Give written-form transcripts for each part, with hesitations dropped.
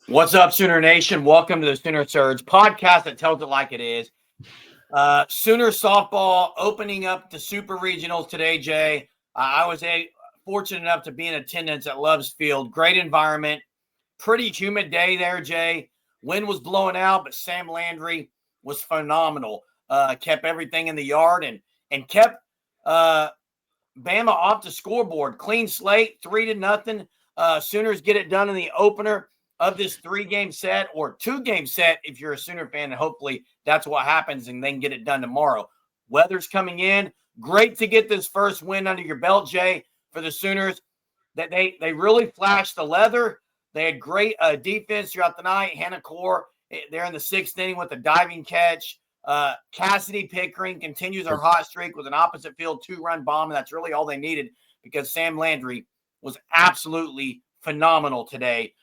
What's up, Sooner Nation? Welcome to the Sooner Surge podcast that tells it like it is. Sooner softball opening up the Super Regionals today, Jay. I was fortunate enough to be in attendance at Love's Field. Great environment. Pretty humid day there, Jay. Wind was blowing out, but Sam Landry was phenomenal. Kept everything in the yard and kept Bama off the scoreboard. Clean slate, 3-0. Sooners get it done in the opener of this 3-game set or 2-game set if you're a Sooner fan, and hopefully that's what happens and then get it done tomorrow. Weather's coming in. Great to get this first win under your belt, Jay, for the Sooners. That they really flashed the leather. They had great defense throughout the night. Hannah Core, they're in the 6th inning with a diving catch. Cassidy Pickering continues her hot streak with an opposite field 2-run bomb, and that's really all they needed because Sam Landry was absolutely phenomenal today.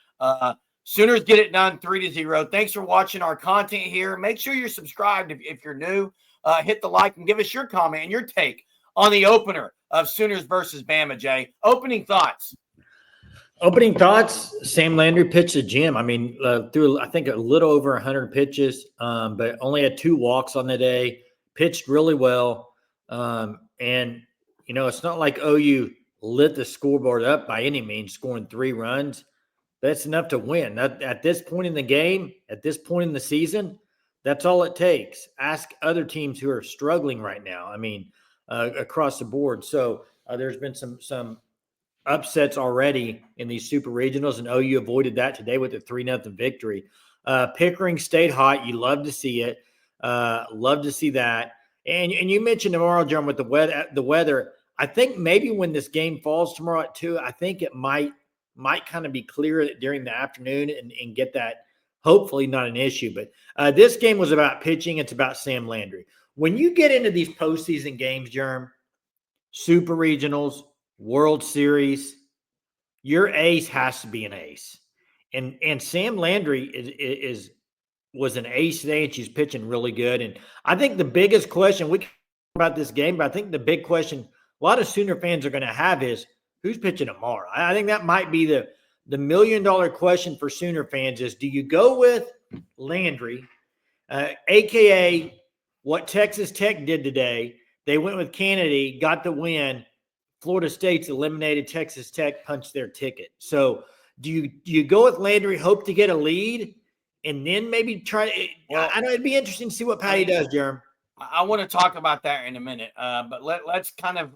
Sooners get it done 3-0. Thanks for watching our content here. Make sure you're subscribed if you're new. Hit the like and give us your comment and your take on the opener of Sooners versus Bama, Jay. Opening thoughts. Sam Landry pitched a gem. I mean, threw, I think, a little over 100 pitches, but only had 2 walks on the day. Pitched really well. And, it's not like OU lit the scoreboard up by any means, scoring 3 runs. That's enough to win. At this point in the game, at this point in the season, that's all it takes. Ask other teams who are struggling right now. I mean, across the board. So there's been some upsets already in these super regionals, and OU avoided that today with a 3-0 victory. Pickering stayed hot. You love to see it. Love to see that. And you mentioned tomorrow, John, with the weather. I think maybe when this game falls tomorrow at 2, I think it might kind of be clear during the afternoon and get that hopefully not an issue. But this game was about pitching. It's about Sam Landry. When you get into these postseason games, Jerm, super regionals, World Series, your ace has to be an ace. And Sam Landry was an ace today, and she's pitching really good. And I think the biggest question, we can talk about this game, but I think the big question a lot of Sooner fans are going to have is, who's pitching tomorrow? I think that might be the $1 million question for Sooner fans is, do you go with Landry, a.k.a. what Texas Tech did today? They went with Kennedy, got the win. Florida State's eliminated Texas Tech, punched their ticket. So do you go with Landry, hope to get a lead, and then maybe try – well, I know it'd be interesting to see what Patty does, Jerem. I want to talk about that in a minute, but let's kind of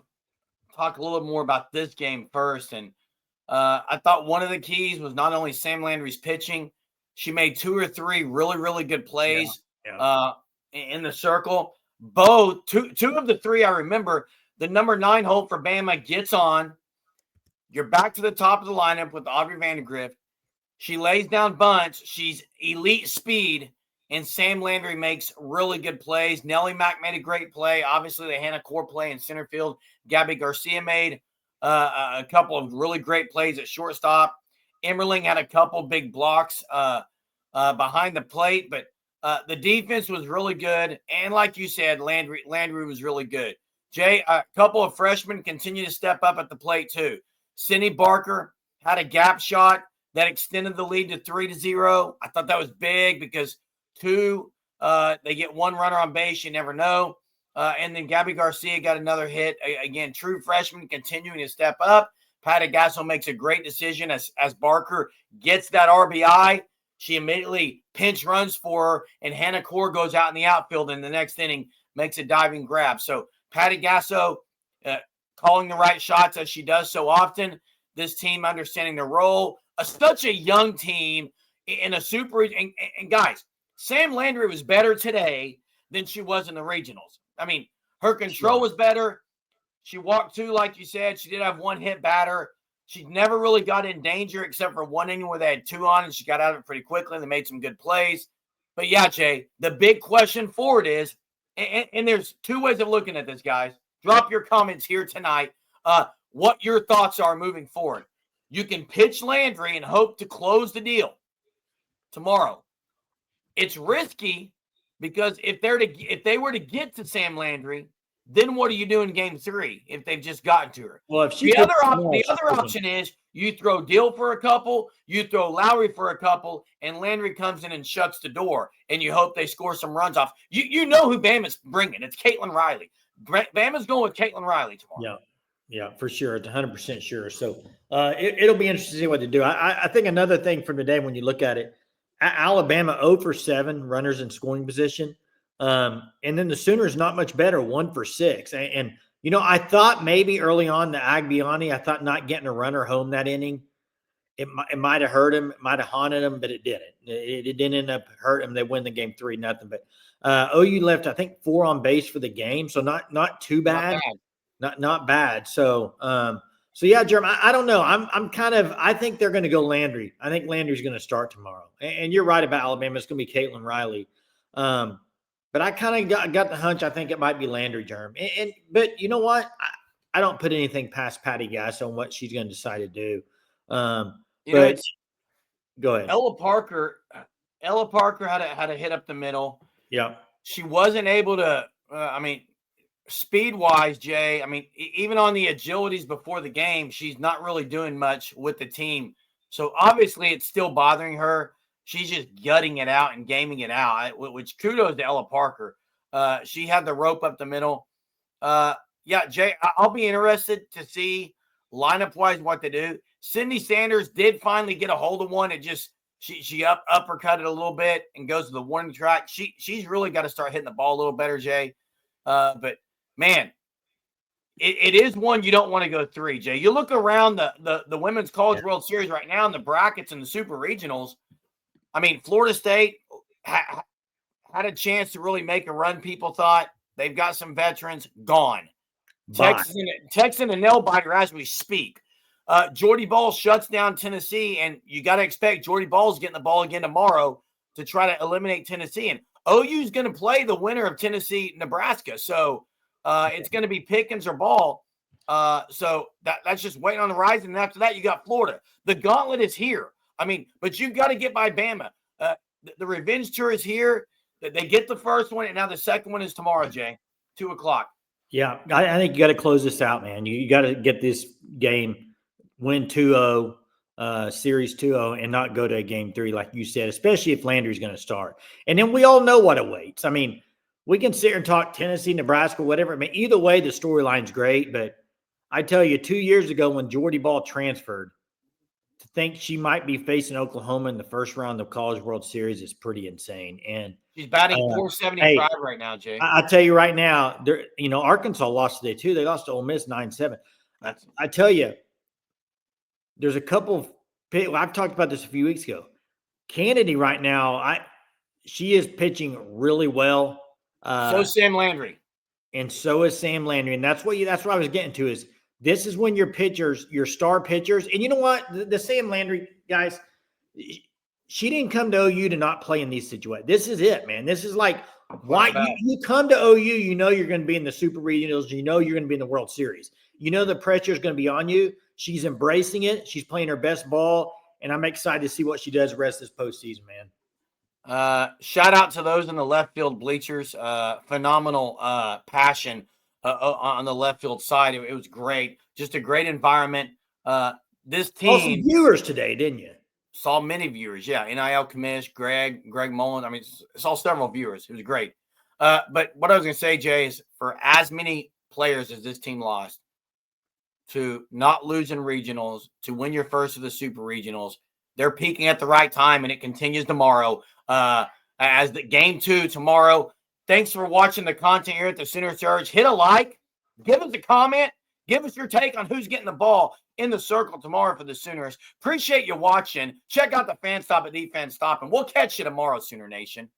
talk a little more about this game first. And I thought one of the keys was not only Sam Landry's pitching. She made 2 or 3 really, really good plays in the circle. Both two of the 3 I remember. The number 9 hole for Bama gets on. You're back to the top of the lineup with Aubrey Vandegrift. She lays down bunts. She's elite speed, and Sam Landry makes really good plays. Nelly Mack made a great play. Obviously, the Hannah Core play in center field. Gabby Garcia made a couple of really great plays at shortstop. Emmerling had a couple big blocks behind the plate, but the defense was really good. And like you said, Landry was really good. Jay, a couple of freshmen continue to step up at the plate too. Cindy Barker had a gap shot that extended the lead to 3-0. I thought that was big because 2, they get 1 runner on base. You never know. And then Gabby Garcia got another hit. Again, true freshman continuing to step up. Patty Gasso makes a great decision as Barker gets that RBI. She immediately pinch runs for her, and Hannah Core goes out in the outfield in the next inning, makes a diving grab. So Patty Gasso calling the right shots as she does so often. This team understanding their role. Such a young team in a super. And guys, Sam Landry was better today than she was in the regionals. I mean, her control was better. She walked 2, like you said. She did have 1 hit batter. She never really got in danger except for 1 inning where they had 2 on, and she got out of it pretty quickly, and they made some good plays. But, yeah, Jay, the big question forward is, and there's 2 ways of looking at this, guys. Drop your comments here tonight what your thoughts are moving forward. You can pitch Landry and hope to close the deal tomorrow. It's risky because if they were to get to Sam Landry, then what do you do in game 3 if they've just gotten to her? Well, if she the other option is You throw Deal for a couple, you throw Lowry for a couple, and Landry comes in and shuts the door, and you hope they score some runs off. You know who Bama's bringing. It's Caitlin Riley. Bama's going with Caitlin Riley tomorrow. Yeah, for sure. It's 100% sure. So it'll be interesting to see what to do. I think another thing from today, when you look at it, Alabama 0 for 7 runners in scoring position. And then the Sooners not much better, 1 for 6. And you know, I thought maybe early on the Agbiani, I thought not getting a runner home that inning, it might have hurt him, it might have haunted him, but it didn't. It didn't end up hurt him. They win the game 3-0. But OU left, I think, 4 on base for the game, so not too bad. Not bad. So yeah, Jeremy, I don't know. I think they're going to go Landry. I think Landry's going to start tomorrow. And you're right about Alabama. It's going to be Caitlin Riley. But I kind of got the hunch. I think it might be Landry, Jerm. But you know what? I don't put anything past Patty Gass on what she's going to decide to do. Go ahead. Ella Parker had a hit up the middle. Yeah. She wasn't able to. Speed-wise, Jay, even on the agilities before the game, she's not really doing much with the team. So obviously it's still bothering her. She's just gutting it out and gaming it out, which kudos to Ella Parker. She had the rope up the middle. Jay, I'll be interested to see lineup-wise what to do. Sydney Sanders did finally get a hold of one. It just she uppercutted a little bit and goes to the warning track. She's really got to start hitting the ball a little better, Jay. But man, it is one you don't want to go 3, Jay. You look around the Women's College World Series right now in the brackets and the super regionals. Florida State had a chance to really make a run. People thought they've got some veterans gone. Texas and a nail biter as we speak. Jordy Ball shuts down Tennessee, and you got to expect Jordy Ball's getting the ball again tomorrow to try to eliminate Tennessee. And OU's going to play the winner of Tennessee-Nebraska. So it's going to be Pickens or Ball. So that's just waiting on the horizon. And after that, you got Florida. The gauntlet is here. But you've got to get by Bama. The revenge tour is here. They get the first one, and now the second one is tomorrow, Jay, 2:00. Yeah, I think you got to close this out, man. You got to get this game, win 2-0, series 2-0, and not go to a game 3, like you said, especially if Landry's going to start. And then we all know what awaits. We can sit here and talk Tennessee, Nebraska, whatever. Either way, the storyline's great. But I tell you, 2 years ago when Jordy Ball transferred, to think she might be facing Oklahoma in the first round of College World Series is pretty insane. And she's batting .475 right now, Jay. I'll tell you right now, Arkansas lost today too. They lost to Ole Miss 9-7. I tell you, there's a couple I've talked about this a few weeks ago. Kennedy right now, she is pitching really well. So is Sam Landry. And so is Sam Landry. And that's what I was getting to is this is when your pitchers, your star pitchers, and you know what? The Sam Landry guys, she didn't come to OU to not play in these situations. This is it, man. This is like why you come to OU, you know you're going to be in the Super Regionals, you know you're going to be in the World Series. You know the pressure is going to be on you. She's embracing it. She's playing her best ball, and I'm excited to see what she does the rest of this postseason, man. Shout out to those in the left field bleachers. Phenomenal passion on the left field side. It was great. Just a great environment. This team saw some viewers today, didn't you? Saw many viewers. Yeah, NIL commish, Greg Mullen. Saw several viewers. It was great. But what I was going to say, Jay, is for as many players as this team lost, to not lose in regionals, to win your first of the super regionals, they're peaking at the right time, and it continues tomorrow. As the game 2 tomorrow. Thanks for watching the content here at the Sooner Surge. Hit a like, give us a comment, give us your take on who's getting the ball in the circle tomorrow for the Sooners. Appreciate you watching. Check out the Fan Stop at Defense Stop, and we'll catch you tomorrow, Sooner Nation.